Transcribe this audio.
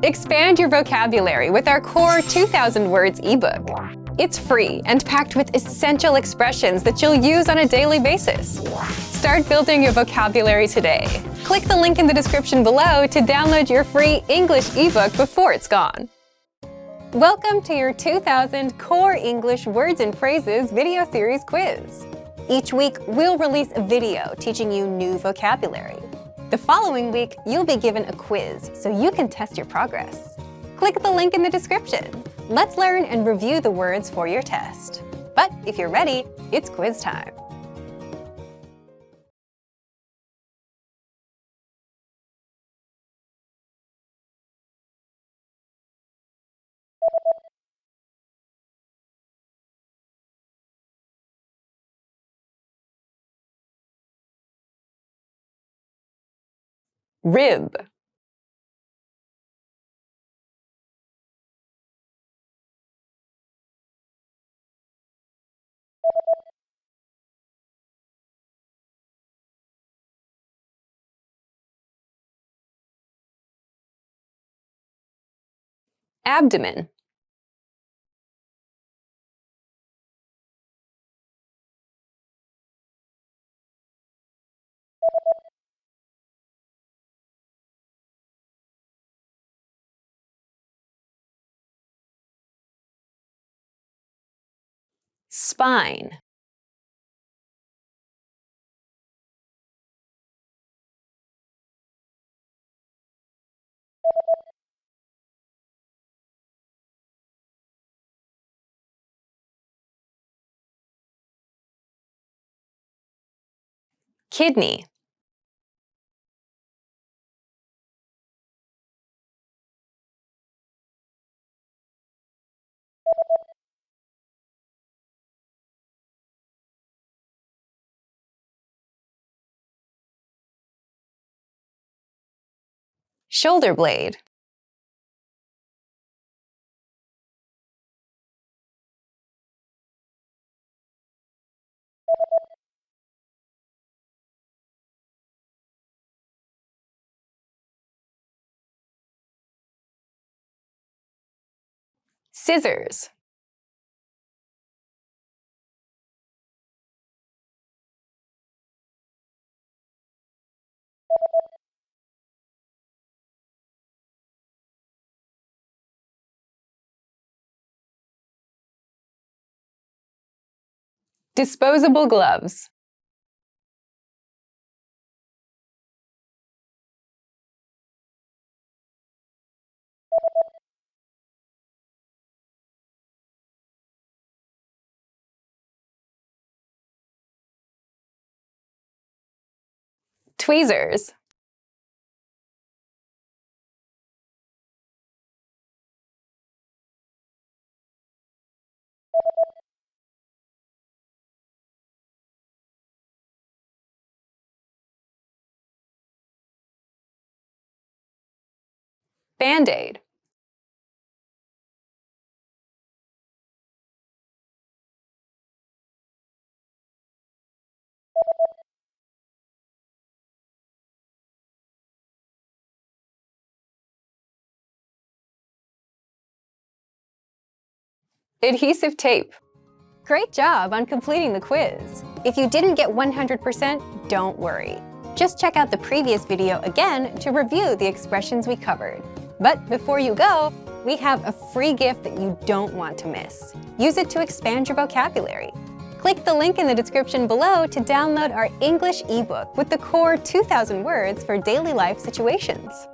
Expand your vocabulary with our Core 2000 Words ebook. It's free and packed with essential expressions that you'll use on a daily basis. Start building your vocabulary today. Click the link in the description below to download your free English ebook before it's gone. Welcome to your 2000 Core English Words and Phrases video series quiz. Each week, we'll release a video teaching you new vocabulary. The following week, you'll be given a quiz so you can test your progress. Click the link in the description. Let's learn and review the words for your test. But if you're ready, it's quiz time. Rib. Abdomen. Spine. Kidney. Shoulder blade. Scissors. Disposable gloves. Tweezers. Band-Aid. Adhesive tape. Great job on completing the quiz. If you didn't get 100%, don't worry. Just check out the previous video again to review the expressions we covered. But before you go, we have a free gift that you don't want to miss. Use it to expand your vocabulary. Click the link in the description below to download our English ebook with the Core 2000 Words for daily life situations.